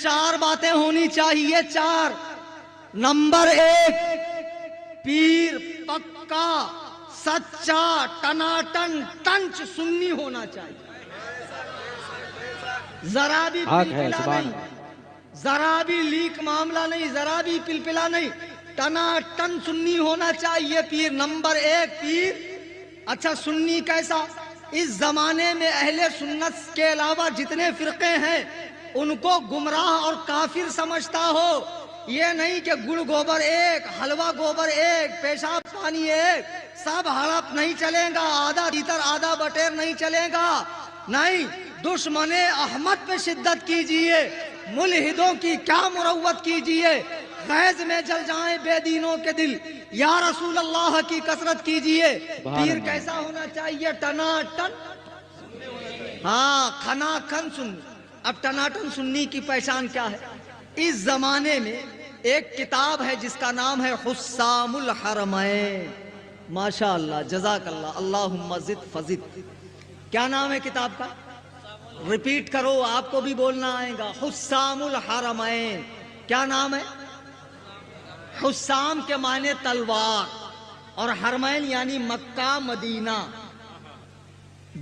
چار باتیں ہونی چاہیے، چار۔ نمبر ایک، پیر پکا سچا ٹناٹن ٹنچ سنی ہونا چاہیے، ذرا بھی پلپلا نہیں، ذرا بھی لیک معاملہ نہیں، ذرا بھی پلپلا نہیں، ٹناٹن سنی ہونا چاہیے پیر۔ نمبر ایک پیر۔ اچھا سنی کیسا؟ اس زمانے میں اہل سنت کے علاوہ جتنے فرقے ہیں ان کو گمراہ اور کافر سمجھتا ہو۔ یہ نہیں کہ گڑ گوبر ایک، حلوہ گوبر ایک، پیشاب پانی ایک، سب ہڑپ نہیں چلے گا، آدھا تیتر آدھا بٹیر نہیں چلے گا، نہیں۔ دشمن احمد پہ شدت کیجئے، ملحدوں کی کیا مروت کیجئے، غیظ میں جل جائیں بے دینوں کے دل، یا رسول اللہ کی کثرت کیجئے۔ پیر کیسا ہونا چاہیے؟ ٹناٹن، ہاں کھنا کھن سنی۔ اب ٹناٹن سنی کی پہچان کیا ہے؟ اس زمانے میں ایک کتاب ہے جس کا نام ہے حسام الحرمین، ماشاءاللہ جزاک اللہ، اللہم زد فزد۔ کیا نام ہے کتاب کا؟ ریپیٹ کرو، آپ کو بھی بولنا آئے گا، حسام الحرمین۔ کیا نام ہے؟ حسام کے معنی تلوار، اور حرمین یعنی مکہ مدینہ۔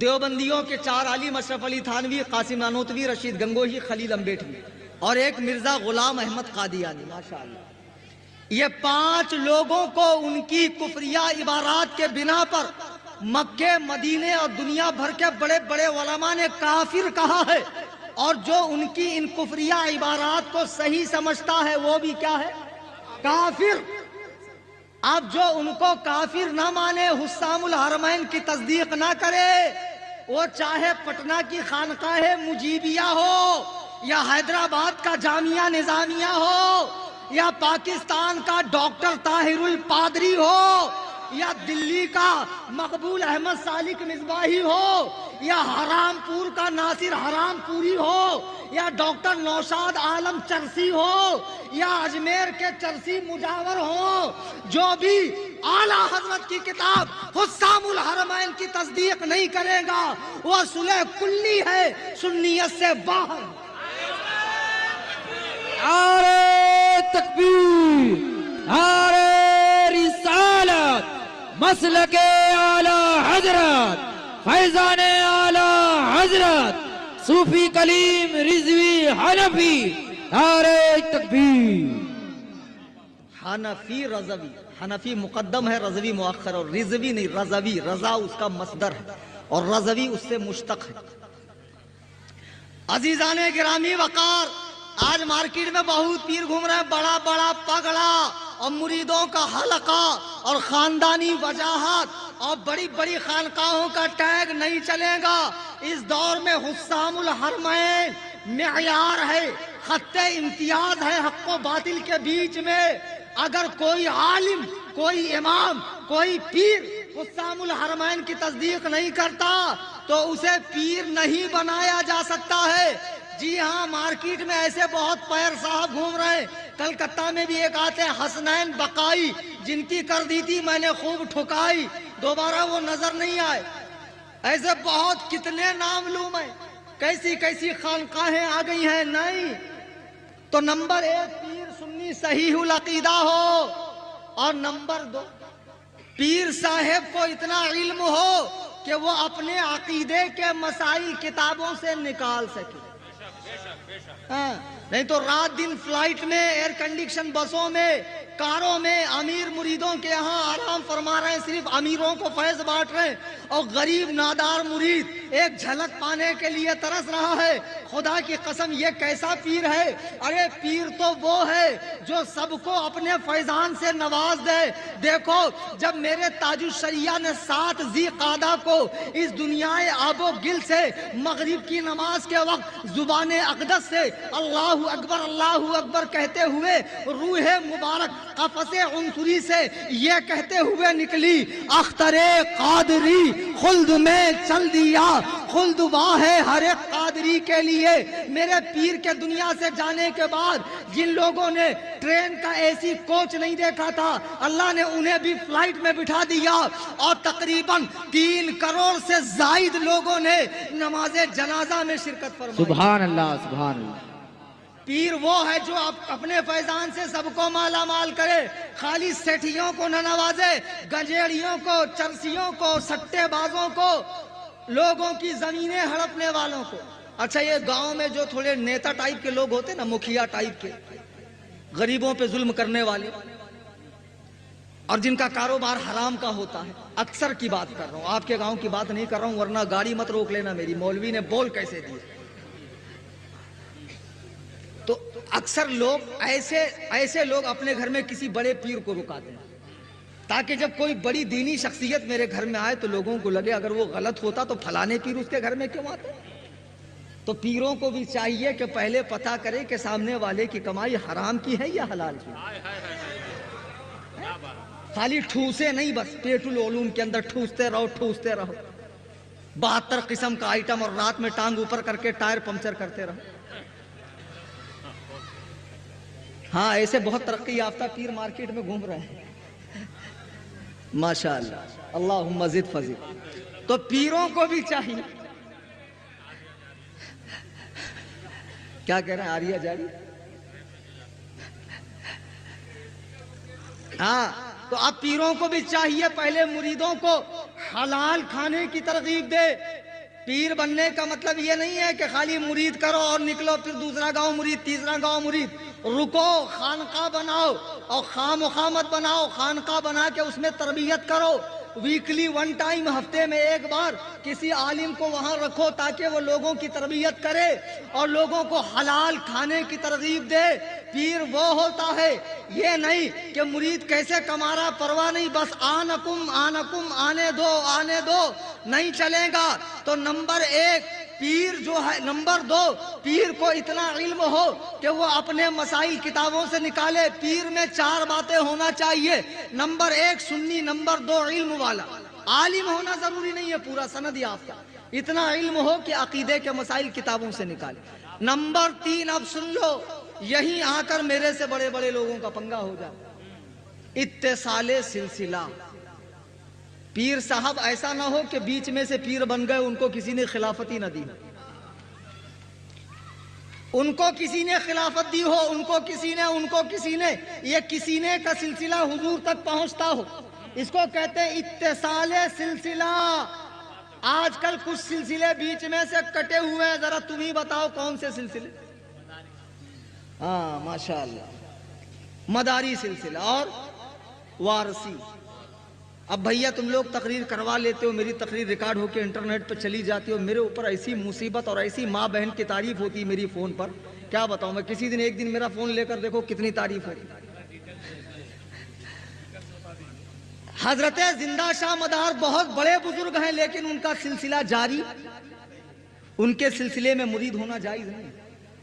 دیوبندیوں کے چار عالم، اشرف علی تھانوی، قاسم نانوتوی، رشید گنگوہی، خلیل امبیٹوی، اور ایک مرزا غلام احمد قادیانی، ماشاءاللہ۔ یہ پانچ لوگوں کو ان کی کفریہ عبارات کے بنا پر مکے مدینے اور دنیا بھر کے بڑے بڑے علماء نے کافر کہا ہے، اور جو ان کی ان کفریہ عبارات کو صحیح سمجھتا ہے وہ بھی کیا ہے؟ کافر۔ اب جو ان کو کافر نہ مانے، حسام الحرمین کی تصدیق نہ کرے، وہ چاہے پٹنہ کی خانقاہ مجیبیہ ہو، یا حیدرآباد کا جامعہ نظامیہ ہو، یا پاکستان کا ڈاکٹر طاہر الپادری ہو، یا دلی کا مقبول احمد سالک مصباحی ہو، یا حرام پور کا ناصر حرام پوری ہو، یا ڈاکٹر نوشاد عالم چرسی ہو، یا اجمیر کے چرسی مجاور ہو، جو بھی اعلیٰ حضرت کی کتاب حسام الحرمین کی تصدیق نہیں کرے گا وہ صلح کلی ہے، سنیت سے باہر۔ نعرہ تکبیر، نعرہ رسالت، مسلک اعلیٰ حضرت، فیضان اعلیٰ حضرت، صوفی کلیم رضوی حنفی، نعرہ تکبیر۔ حنفی رضوی، حنفی مقدم ہے، رضوی مؤخر، اور رضوی نہیں، رضوی، رضا اس کا مصدر ہے اور رضوی اس سے مشتق ہے۔ عزیزان گرامی وقار، آج مارکیٹ میں بہت پیر گھوم رہے ہیں، بڑا بڑا پگڑا اور مریدوں کا حلقہ اور خاندانی وجاہت اور بڑی بڑی خانقاہوں کا ٹیگ نہیں چلے گا۔ اس دور میں حسام الحرمین معیار ہے، خط امتیاز ہے حق و باطل کے بیچ میں۔ اگر کوئی عالم، کوئی امام، کوئی پیر حسام الحرمین کی تصدیق نہیں کرتا تو اسے پیر نہیں بنایا جا سکتا ہے۔ جی ہاں، مارکیٹ میں ایسے بہت پیر صاحب گھوم رہے ہیں۔ کلکتہ میں بھی ایک آتے ہیں حسنین بقائی، جن کی کر دی تھی میں نے خوب ٹھکائی، دوبارہ وہ نظر نہیں آئے۔ ایسے بہت کتنے نام لوں میں، کیسی کیسی خانقاہیں آ گئی ہیں۔ نہیں تو نمبر ایک، پیر سنی صحیح العقیدہ ہو، اور نمبر دو، پیر صاحب کو اتنا علم ہو کہ وہ اپنے عقیدے کے مسائل کتابوں سے نکال سکے۔ نہیں تو رات دن فلائٹ میں، ایئر کنڈیشن بسوں میں، کاروں میں امیر مریدوں کے یہاں آرام فرما رہے ہیں، صرف امیروں کو فیض بانٹ رہے ہیں، اور غریب نادار مرید ایک جھلک پانے کے لیے ترس رہا ہے۔ خدا کی قسم یہ کیسا پیر ہے؟ ارے پیر تو وہ ہے جو سب کو اپنے فیضان سے نواز دے۔ دیکھو، جب میرے تاج الشریعہ نے 7 ذی قعدہ کو اس دنیا آب و گل سے مغرب کی نماز کے وقت زبان اقدس سے اللہ اکبر کہتے ہوئے روح مبارک قفس عنصری سے یہ کہتے ہوئے نکلی، اختر قادری خلد میں چل دیا، خلد واہ ہے ہر ایک قادری کے لیے۔ میرے پیر کے دنیا سے جانے کے بعد جن لوگوں نے ٹرین کا ایسی کوچ نہیں دیکھا تھا، اللہ نے انہیں بھی فلائٹ میں بٹھا دیا، اور تقریباً 3 کروڑ سے زائد لوگوں نے نماز جنازہ میں شرکت فرمائی۔ سبحان اللہ، سبحان اللہ۔ پیر وہ ہے جو اپنے فیضان سے سب کو مالا مال کرے، خالی سیٹھیوں کو نہ نوازے، گنجیڑیوں کو، چرسیوں کو، سٹے بازوں کو، لوگوں کی زمینیں ہڑپنے والوں کو۔ اچھا یہ گاؤں میں جو تھوڑے نیتا ٹائپ کے لوگ ہوتے نا، مکھیا ٹائپ کے، غریبوں پہ ظلم کرنے والے اور جن کا کاروبار حرام کا ہوتا ہے، اکثر کی بات کر رہا ہوں، آپ کے گاؤں کی بات نہیں کر رہا ہوں، ورنہ گاڑی مت روک لینا میری، مولوی نے بول کیسے دیے۔ تو اکثر لوگ ایسے لوگ اپنے گھر میں کسی بڑے پیر کو رکاتے ہیں تاکہ جب کوئی بڑی دینی شخصیت میرے گھر میں آئے تو لوگوں کو لگے اگر وہ غلط ہوتا تو فلانے پیر اس کے گھر میں کیوں آتے۔ تو پیروں کو بھی چاہیے کہ پہلے پتہ کرے کہ سامنے والے کی کمائی حرام کی ہے یا حلال کی۔ خالی ٹھوسے نہیں، بس پیٹ العلوم کے اندر ٹھوستے رہو 72 قسم کا آئٹم، اور رات میں ٹانگ اوپر کر کے ٹائر پنکچر کرتے رہو۔ ہاں ایسے بہت ترقی یافتہ پیر مارکیٹ میں گھوم رہے ہیں ماشاءاللہ، اللہم زد فزد۔ تو پیروں کو بھی چاہیے، کیا کہہ رہے ہیں آریہ جاری؟ ہاں تو اب پیروں کو بھی چاہیے پہلے مریدوں کو حلال کھانے کی ترغیب دے۔ پیر بننے کا مطلب یہ نہیں ہے کہ خالی مرید کرو اور نکلو، پھر دوسرا گاؤں مرید، تیسرا گاؤں مرید۔ رکو، خانقاہ بناؤ، اور خام و خامت بناؤ، خانقاہ بنا کے اس میں تربیت کرو، ویکلی 1 ٹائم، ہفتے میں 1 بار کسی عالم کو وہاں رکھو تاکہ وہ لوگوں کی تربیت کرے اور لوگوں کو حلال کھانے کی ترغیب دے۔ پیر وہ ہوتا ہے، یہ نہیں کہ مرید کیسے کما رہا پرواہ نہیں، بس آنکم آنے دو نہیں چلے گا۔ تو نمبر 1 پیر جو ہے، نمبر 2 پیر کو اتنا علم ہو کہ وہ اپنے مسائل کتابوں سے نکالے۔ پیر میں 4 باتیں ہونا چاہیے، نمبر 1 سنی، نمبر 2 علم والا۔ عالم ہونا ضروری نہیں ہے پورا سند یافتہ، اتنا علم ہو کہ عقیدے کے مسائل کتابوں سے نکالے۔ نمبر 3 اب سن لو، یہیں آ کر میرے سے بڑے بڑے لوگوں کا پنگا ہو جائے، اتصال سلسلہ۔ پیر صاحب ایسا نہ ہو کہ بیچ میں سے پیر بن گئے، ان کو کسی نے خلافت ہی نہ دی، ان کو کسی نے خلافت دی ہو، ان کو کسی نے یہ کسی نے کا سلسلہ حضور تک پہنچتا ہو، اس کو کہتے ہیں اتصال سلسلہ۔ آج کل کچھ سلسلے بیچ میں سے کٹے ہوئے ہیں، ذرا تم ہی بتاؤ کون سے سلسلے؟ ہاں ماشاءاللہ، مداری سلسلہ اور وارثی۔ اب بھیا تم لوگ تقریر کروا لیتے ہو، میری تقریر ریکارڈ ہو کے انٹرنیٹ پہ چلی جاتی ہو، میرے اوپر ایسی مصیبت اور ایسی ماں بہن کی تعریف ہوتی ہے میری فون پر، کیا بتاؤں میں۔ کسی دن ایک دن میرا فون لے کر دیکھو کتنی تعریف ہوتی۔ حضرت زندہ شاہ مدار بہت بڑے بزرگ ہیں، لیکن ان کا سلسلہ جاری، ان کے سلسلے میں مرید ہونا جائز نہیں۔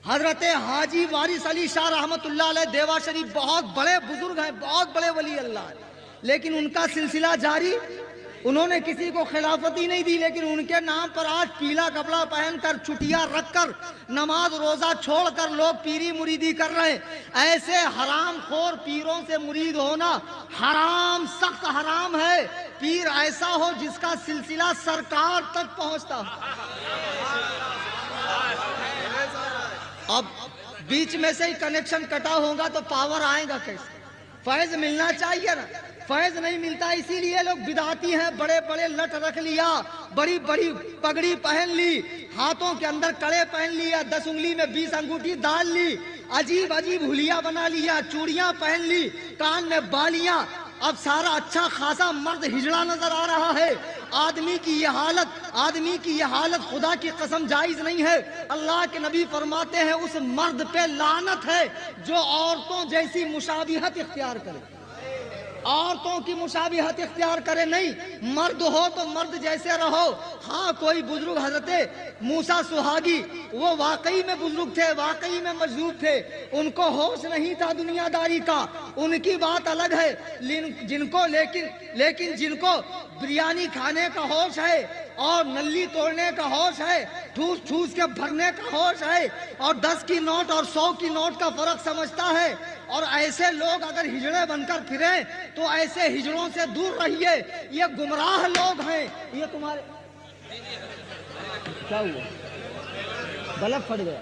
حضرت حاجی وارث علی شاہ رحمت اللہ علیہ دیوا شریف بہت بڑے بزرگ ہیں، بہت بڑے ولی اللہ ہیں، لیکن ان کا سلسلہ جاری، انہوں نے کسی کو خلافت ہی نہیں دی، لیکن ان کے نام پر آج پیلا کپڑا پہن کر، چھٹیاں رکھ کر، نماز روزہ چھوڑ کر لوگ پیری مریدی کر رہے ہیں۔ ایسے حرام خور پیروں سے مرید ہونا حرام، سخت حرام ہے۔ پیر ایسا ہو جس کا سلسلہ سرکار تک پہنچتا ہو۔ اب بیچ میں سے ہی کنیکشن کٹا ہوگا تو پاور آئے گا کیسے؟ فیض ملنا چاہیے نا، فیض نہیں ملتا، اسی لیے لوگ بدعتی ہیں، بڑے بڑے لٹ رکھ لیا، بڑی بڑی پگڑی پہن لی، ہاتھوں کے اندر کڑے پہن لیا، 10 انگلی میں 20 انگوٹھی ڈال لی، عجیب عجیب ہولیا بنا لیا، چوڑیاں پہن لی، کان میں بالیاں۔ اب سارا اچھا خاصا مرد ہجڑا نظر آ رہا ہے۔ آدمی کی یہ حالت خدا کی قسم جائز نہیں ہے۔ اللہ کے نبی فرماتے ہیں اس مرد پہ لعنت ہے جو عورتوں جیسی مشابہت اختیار کرے، عورتوں کی مشابہت اختیار کرے نہیں، مرد ہو تو مرد جیسے رہو۔ ہاں کوئی بزرگ حضرت موسیٰ سہاگی، وہ واقعی میں بزرگ تھے، واقعی میں مجذوب تھے، ان کو ہوش نہیں تھا دنیا داری کا، ان کی بات الگ ہے، لیکن جن کو بریانی کھانے کا ہوش ہے اور نلی توڑنے کا ہوش ہے، ٹھوس کے بھرنے کا ہوش ہے، اور 10 کی نوٹ اور 100 کی نوٹ کا فرق سمجھتا ہے، اور ایسے لوگ اگر ہجڑے بن کر پھریں تو ایسے ہجڑوں سے دور رہیے، یہ گمراہ لوگ ہیں۔ یہ تمہارے کیا ہوا؟ بلب پھٹ گیا؟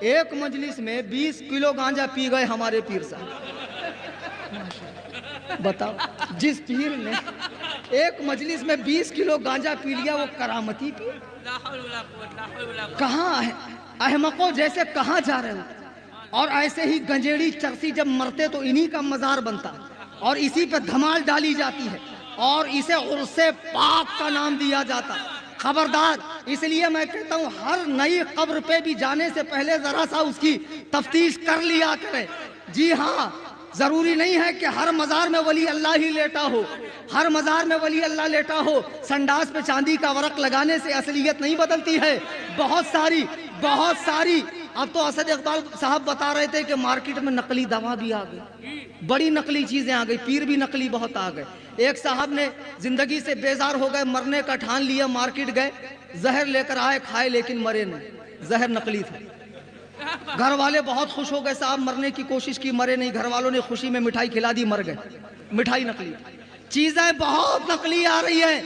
ایک مجلس میں 20 کلو گانجا پی گئے ہمارے پیر صاحب. بتاؤ، جس پیر نے ایک مجلس میں 20 کلو گانجا پی لیا وہ کرامتی پیر. کہاں ہے احمقوں جیسے، کہاں جا رہے ہو؟ اور ایسے ہی گنجیڑی چرسی جب مرتے تو انہی کا مزار بنتا اور اسی پہ دھمال ڈالی جاتی ہے اور اسے عرس پاک کا نام دیا جاتا. خبردار، اس لیے میں کہتا ہوں ہر نئی قبر پہ بھی جانے سے پہلے ذرا سا اس کی تفتیش کر لیا کرے. جی ہاں، ضروری نہیں ہے کہ ہر مزار میں ولی اللہ ہی لیٹا ہو، ہر مزار میں ولی اللہ لیٹا ہو. سنڈاس پہ چاندی کا ورق لگانے سے اصلیت نہیں بدلتی ہے. بہت ساری اب تو اسد اقبال صاحب بتا رہے تھے کہ مارکیٹ میں نقلی دوا بھی آ گئی، بڑی نقلی چیزیں آ گئی، پیر بھی نقلی بہت آ گئے. ایک صاحب نے زندگی سے بیزار ہو گئے، مرنے کا ٹھان لیا، مارکیٹ گئے، زہر لے کر آئے، کھائے لیکن مرے نہیں، زہر نقلی تھا. گھر والے بہت خوش ہو گئے، صاحب مرنے کی کوشش کی، مرے نہیں. گھر والوں نے خوشی میں مٹھائی کھلا دی، مر گئے. مٹھائی نقلی. چیزیں بہت نقلی آ رہی ہیں.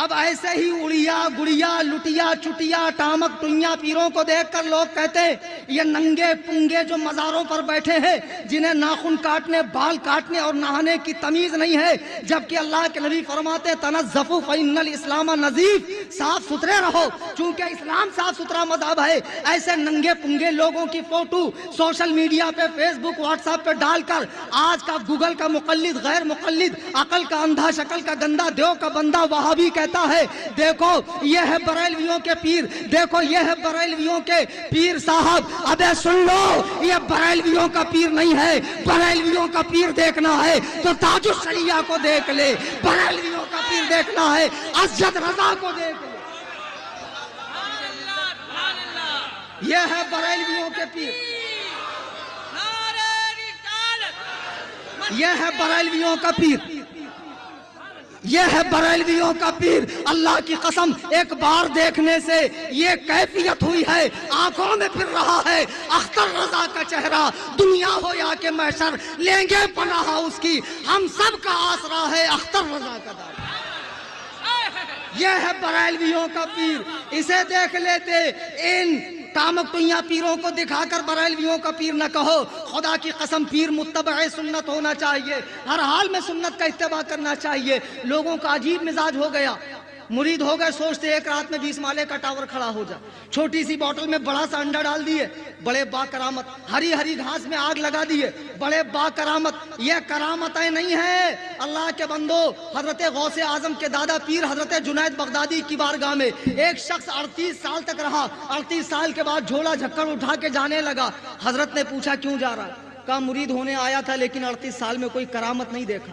اب ایسے ہی اڑیا گڑیا لٹیا چٹیا ٹامک ٹوئیاں پیروں کو دیکھ کر لوگ کہتے ہیں یہ ننگے پنگے جو مزاروں پر بیٹھے ہیں، جنہیں ناخن کاٹنے، بال کاٹنے اور نہانے کی تمیز نہیں ہے، جبکہ اللہ کے نبی فرماتے ہیں تنظفوا فإن الاسلام نظیف، صاف ستھرے رہو چونکہ اسلام صاف ستھرا مذہب ہے. ایسے ننگے پنگے لوگوں کی فوٹو سوشل میڈیا پہ، فیس بک، واٹس ایپ پہ ڈال کر آج کا گوگل کا مقلد، غیر مقلد، عقل کا اندھا، شکل کا گندا، دیو کا بندہ وہابی کہتا ہے دیکھو یہ ہے بریلویوں کے پیر، دیکھو یہ ہے بریلویوں کے پیر صاحب. ابے سن لو، یہ بریلویوں کا پیر نہیں ہے. بریلویوں کا پیر دیکھنا ہے تو تاج الشریعہ کو دیکھ لے. بریلویوں کا پیر دیکھنا ہے اسجد رضا کو دیکھ لے. یہ ہے بریلویوں کے پیر، یہ ہے بریلویوں کا پیر، یہ ہے بریلویوں کا پیر. اللہ کی قسم ایک بار دیکھنے سے یہ کیفیت ہوئی ہے، آنکھوں میں پھر رہا ہے اختر رضا کا چہرہ. دنیا ہو یا کہ محشر لیں گے پناہ اس کی، ہم سب کا آسرا ہے اختر رضا کا دار. یہ ہے بریلویوں کا پیر. اسے دیکھ لیتے، ان ٹامک ٹوئیاں پیروں کو دکھا کر بریلویوں کا پیر نہ کہو. خدا کی قسم پیر متبع سنت ہونا چاہیے، ہر حال میں سنت کا اتباع کرنا چاہیے. لوگوں کا عجیب مزاج ہو گیا، مرید ہو گئے، سوچتے ایک رات میں 20 مالے کا ٹاور کھڑا ہو جائے. چھوٹی سی بوتل میں بڑا سا انڈا ڈال دیے، بڑے با کرامت. ہری ہری گھاس میں آگ لگا دیے، بڑے با کرامت. یہ کرامتیں نہیں ہیں اللہ کے بندو. حضرت غوث اعظم کے دادا پیر حضرت جنید بغدادی کی بارگاہ میں ایک شخص 38 سال تک رہا. 38 سال کے بعد جھولا جھکڑ اٹھا کے جانے لگا. حضرت نے پوچھا کیوں جا رہا ہے؟ کہا مرید ہونے آیا تھا لیکن 38 سال میں کوئی کرامت نہیں دیکھا.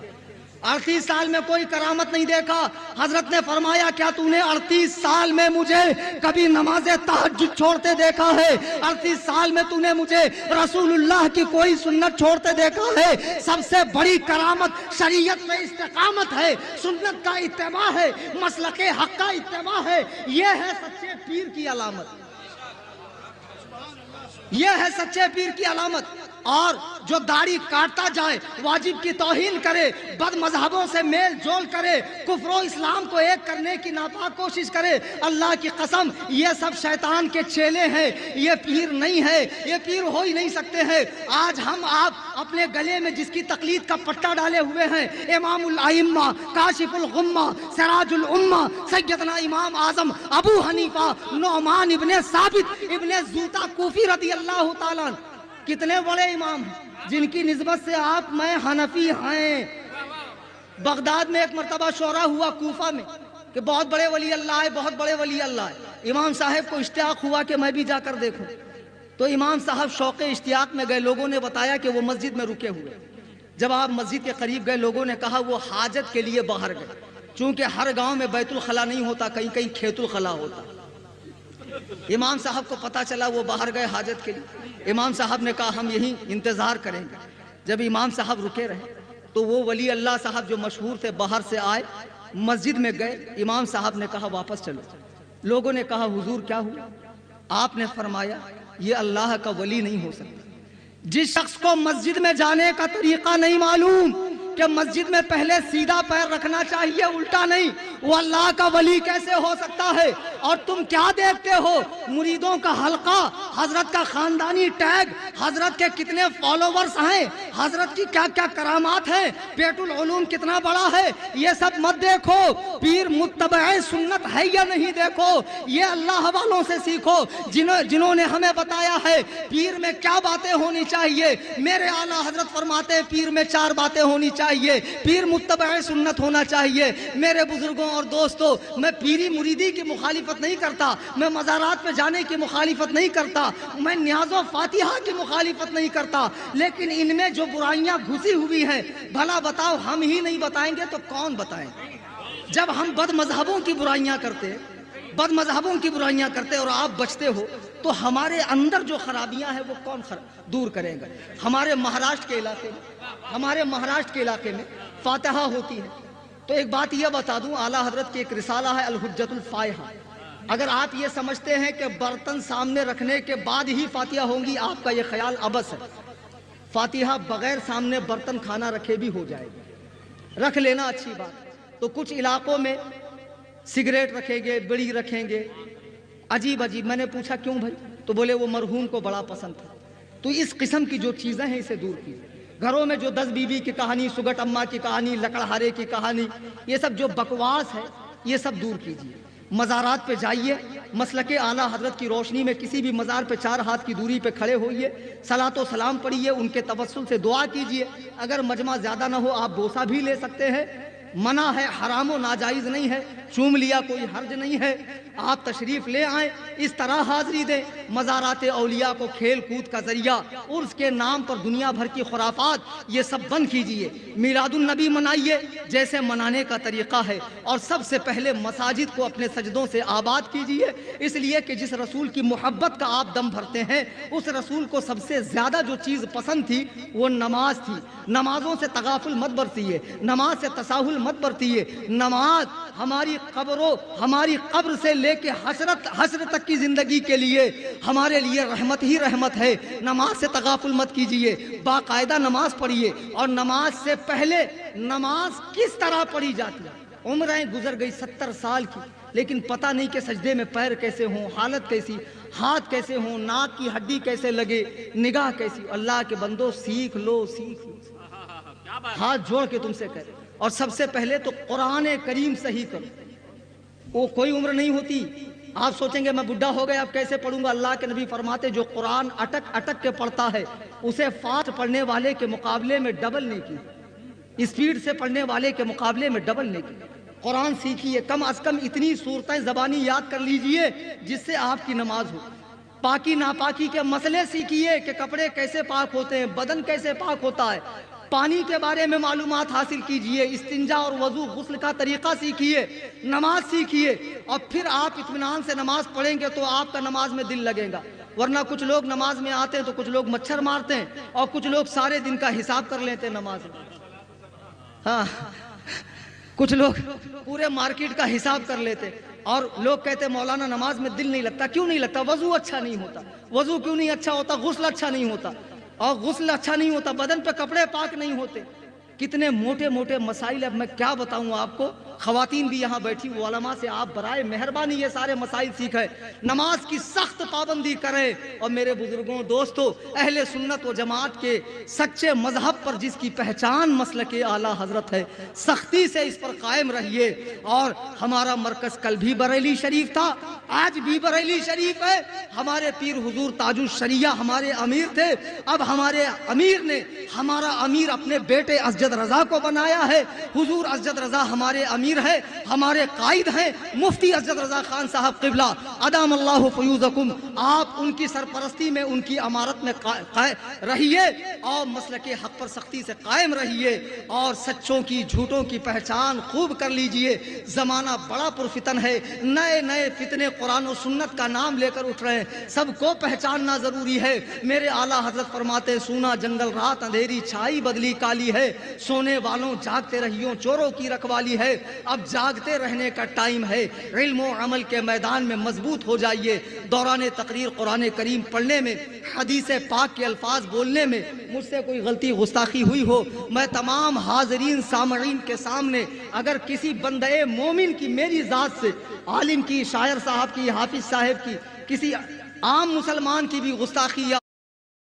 38 سال میں کوئی کرامت نہیں دیکھا. حضرت نے فرمایا کیا تو نے 38 سال میں مجھے کبھی نماز تہجد چھوڑتے دیکھا ہے؟ 38 سال میں تو نے مجھے رسول اللہ کی کوئی سنت چھوڑتے دیکھا ہے؟ سب سے بڑی کرامت شریعت میں استقامت ہے، سنت کا اتباع ہے، مسلک حق کا اتباع ہے. یہ ہے سچے پیر کی علامت، یہ ہے سچے پیر کی علامت. اور جو داڑھی کاٹتا جائے، واجب کی توہین کرے، بد مذہبوں سے میل جول کرے، کفر و اسلام کو ایک کرنے کی ناپاک کوشش کرے، اللہ کی قسم یہ سب شیطان کے چیلے ہیں. یہ پیر نہیں ہے، یہ پیر ہو ہی نہیں سکتے ہیں. آج ہم آپ اپنے گلے میں جس کی تقلید کا پٹا ڈالے ہوئے ہیں، امام الائمہ، کاشف الغمہ، سراج الامہ، سیدنا امام اعظم ابو حنیفہ نعمان ابن ثابت ابن زوطہ کوفی رضی اللہ تعالیٰ، کتنے بڑے امام ہیں جن کی نسبت سے آپ میں حنفی ہیں. بغداد میں ایک مرتبہ شورا ہوا کوفہ میں کہ بہت بڑے ولی اللہ ہے، بہت بڑے ولی اللہ ہے. امام صاحب کو اشتیاق ہوا کہ میں بھی جا کر دیکھوں. تو امام صاحب شوق اشتیاق میں گئے. لوگوں نے بتایا کہ وہ مسجد میں رکے ہوئے. جب آپ مسجد کے قریب گئے، لوگوں نے کہا وہ حاجت کے لیے باہر گئے. چونکہ ہر گاؤں میں بیت الخلا نہیں ہوتا، کہیں کہیں کھیت الخلا ہوتا. امام صاحب کو پتا چلا وہ باہر گئے حاجت کے لیے. امام صاحب نے کہا ہم یہیں انتظار کریں گے. جب امام صاحب رکے رہے تو وہ ولی اللہ صاحب جو مشہور تھے باہر سے آئے، مسجد میں گئے. امام صاحب نے کہا واپس چلو. لوگوں نے کہا حضور کیا ہوا؟ آپ نے فرمایا یہ اللہ کا ولی نہیں ہو سکتا. جس شخص کو مسجد میں جانے کا طریقہ نہیں معلوم کہ مسجد میں پہلے سیدھا پیر رکھنا چاہیے الٹا نہیں، وہ اللہ کا ولی کیسے ہو سکتا ہے؟ اور تم کیا دیکھتے ہو؟ مریدوں کا حلقہ، حضرت کا خاندانی ٹیگ، حضرت کے کتنے فالوورز ہیں، حضرت کی کیا کیا کرامات ہیں، بیت العلوم کتنا بڑا ہے، یہ سب مت دیکھو۔ پیر متبع سنت ہے یا نہیں دیکھو، یہ اللہ والوں سے سیکھو جنہوں نے ہمیں بتایا ہے پیر میں کیا باتیں ہونی چاہیے۔ میرے اعلیٰ حضرت فرماتے ہیں پیر میں 4 باتیں ہونی چاہیے، پیر متبع سنت ہونا چاہیے۔ میرے بزرگوں اور دوستوں، میں پیری مریدی کی مخالفت نہیں کرتا، میں مزارات پہ جانے کی مخالفت نہیں کرتا، میں نیاز و فاتحہ کی مخالفت نہیں کرتا، لیکن ان میں جو برائیاں گھسی ہوئی ہیں بھلا بتاؤ ہم ہی نہیں بتائیں گے تو کون بتائیں؟ جب ہم بد مذہبوں کی برائیاں کرتے اور آپ بچتے ہو تو ہمارے اندر جو خرابیاں ہیں وہ کون دور کرے گا؟ ہمارے مہاراشٹر کے علاقے میں فاتحہ ہوتی ہے تو ایک بات یہ بتا دوں، اعلیٰ حضرت کی ایک رسالہ ہے الحجت الفائحہ۔ اگر آپ یہ سمجھتے ہیں کہ برتن سامنے رکھنے کے بعد ہی فاتحہ ہوں گی، آپ کا یہ خیال عبث ہے۔ فاتحہ بغیر سامنے برتن کھانا رکھے بھی ہو جائے گی، رکھ لینا اچھی بات۔ تو کچھ علاقوں میں سگریٹ رکھیں گے، بڑی رکھیں گے، عجیب۔ میں نے پوچھا کیوں بھائی؟ تو بولے وہ مرحوم کو بڑا پسند تھا۔ تو اس قسم کی جو چیزیں ہیں اسے دور کیجیے۔ گھروں میں جو 10 بیوی کی کہانی، سگٹ اماں کی کہانی، لکڑہارے کی کہانی، یہ سب جو بکواس ہے یہ سب دور کیجیے۔ مزارات پہ جائیے، مسلک اعلیٰ حضرت کی روشنی میں کسی بھی مزار پہ 4 ہاتھ کی دوری پہ کھڑے ہوئیے، صلاۃ و سلام پڑھیے، ان کے توسل سے دعا کیجیے۔ اگر مجمع زیادہ نہ ہو آپ بوسہ بھی لے سکتے ہیں، منع ہے، حرام و ناجائز نہیں ہے، چوم لیا کوئی حرج نہیں ہے۔ آپ تشریف لے آئیں، اس طرح حاضری دیں۔ مزارات اولیاء کو کھیل کود کا ذریعہ، عرس کے نام پر دنیا بھر کی خرافات، یہ سب بند کیجئے۔ میلاد النبی منائیے جیسے منانے کا طریقہ ہے، اور سب سے پہلے مساجد کو اپنے سجدوں سے آباد کیجئے، اس لیے کہ جس رسول کی محبت کا آپ دم بھرتے ہیں اس رسول کو سب سے زیادہ جو چیز پسند تھی وہ نماز تھی۔ نمازوں سے تغافل مت برتیے، نماز سے تساہل مت برتیے۔ نماز ہماری قبر سے لے کے حشر تک کی زندگی کے لیے ہمارے لیے رحمت ہی رحمت ہے۔ نماز سے تغافل مت کیجئے، باقاعدہ نماز پڑھیے۔ اور نماز سے پہلے نماز کس طرح پڑھی جاتی ہے؟ عمریں گزر گئی 70 سال کی، لیکن پتہ نہیں کہ سجدے میں پیر کیسے ہوں، حالت کیسی، ہاتھ کیسے ہوں، ناک کی ہڈی کیسے لگے، نگاہ کیسی۔ اللہ کے بندو سیکھ لو، ہاتھ جوڑ کے تم سے کہے۔ اور سب سے پہلے تو قرآن کریم صحیح کرو۔ وہ کوئی عمر نہیں ہوتی۔ آپ سوچیں گے میں بڈھا ہو گیا اب کیسے پڑھوں گا؟ اللہ کے نبی فرماتے جو قرآن اٹک اٹک کے پڑھتا ہے اسے فاسٹ پڑھنے والے کے مقابلے میں ڈبل نیکی، اسپیڈ سے پڑھنے والے کے مقابلے میں ڈبل نیکی۔ قرآن سیکھیے، کم از کم اتنی صورتیں زبانی یاد کر لیجئے جس سے آپ کی نماز ہو۔ پاکی ناپاکی کے مسئلے سیکھیے کہ کپڑے کیسے پاک ہوتے ہیں، بدن کیسے پاک ہوتا ہے۔ پانی کے بارے میں معلومات حاصل کیجئے، استنجا اور وضو غسل کا طریقہ سیکھیے، نماز سیکھیے، اور پھر آپ اطمینان سے نماز پڑھیں گے تو آپ کا نماز میں دل لگے گا۔ ورنہ کچھ لوگ نماز میں آتے ہیں تو کچھ لوگ مچھر مارتے ہیں اور کچھ لوگ سارے دن کا حساب کر لیتے ہیں نماز میں۔ ہاں، کچھ لوگ پورے مارکیٹ کا حساب کر لیتے، اور لوگ کہتے ہیں مولانا نماز میں دل نہیں لگتا۔ کیوں نہیں لگتا؟ وضو اچھا نہیں ہوتا۔ وضو کیوں نہیں اچھا ہوتا؟ غسل اچھا نہیں ہوتا، اور غسل اچھا نہیں ہوتا، بدن پہ کپڑے پاک نہیں ہوتے۔ کتنے موٹے موٹے مسائل، اب میں کیا بتاؤں آپ کو۔ خواتین بھی یہاں بیٹھی، علماء سے آپ برائے مہربانی یہ سارے مسائل سیکھیں، نماز کی سخت پابندی کریں۔ اور میرے بزرگوں دوستوں، اہل سنت و جماعت کے سچے مذہب پر جس کی پہچان مسلک اعلیٰ حضرت ہے، سختی سے اس پر قائم رہیے۔ اور ہمارا مرکز کل بھی بریلی شریف تھا، آج بھی بریلی شریف ہے۔ ہمارے پیر حضور تاج الشریعہ ہمارے امیر تھے، اب ہمارے امیر نے ہمارا امیر اپنے بیٹے اسجد رضا کو بنایا ہے۔ حضور اسجد رضا ہمارے امیر ہے، ہمارے قائد ہیں مفتی اسجد رضا خان صاحب قبلہ ادام اللہ فیوزکم۔ آپ ان کی سرپرستی میں، ان کی امارت میں رہیے، اور مسلک حق پر سختی سے قائم رہیے، اور سچوں کی جھوٹوں کی پہچان خوب کر لیجئے۔ زمانہ بڑا پرفتن ہے، نئے نئے فتنے قرآن و سنت کا نام لے کر اٹھ رہے ہیں، سب کو پہچاننا ضروری ہے۔ میرے اعلیٰ حضرت فرماتے ہیں سونا جنگل رات اندھیری چھائی بدلی کالی ہے، سونے والوں جاگتے رہیوں چوروں کی رکھوالی ہے، اب جاگتے رہنے کا ٹائم ہے۔ علم و عمل کے میدان میں مضبوط ہو جائیے۔ دوران تقریر قرآن کریم پڑھنے میں، حدیث پاک کے الفاظ بولنے میں مجھ سے کوئی غلطی گستاخی ہوئی ہو، میں تمام حاضرین سامعین کے سامنے اگر کسی بندے مومن کی میری ذات سے، عالم کی، شاعر صاحب کی، حافظ صاحب کی، کسی عام مسلمان کی بھی گستاخی یا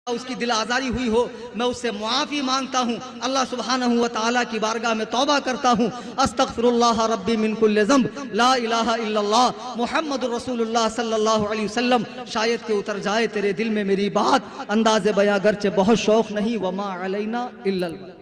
اس کی دل آزاری ہوئی ہو، میں اس سے معافی مانگتا ہوں، اللہ سبحانہ و تعالیٰ کی بارگاہ میں توبہ کرتا ہوں۔ استغفر اللہ ربی من کل ذنب، لا الہ الا اللہ محمد رسول اللہ صلی اللہ علیہ وسلم۔ شاید کہ اتر جائے تیرے دل میں میری بات، انداز بیاں گرچہ بہت شوق نہیں، وما علینا الا البلاغ۔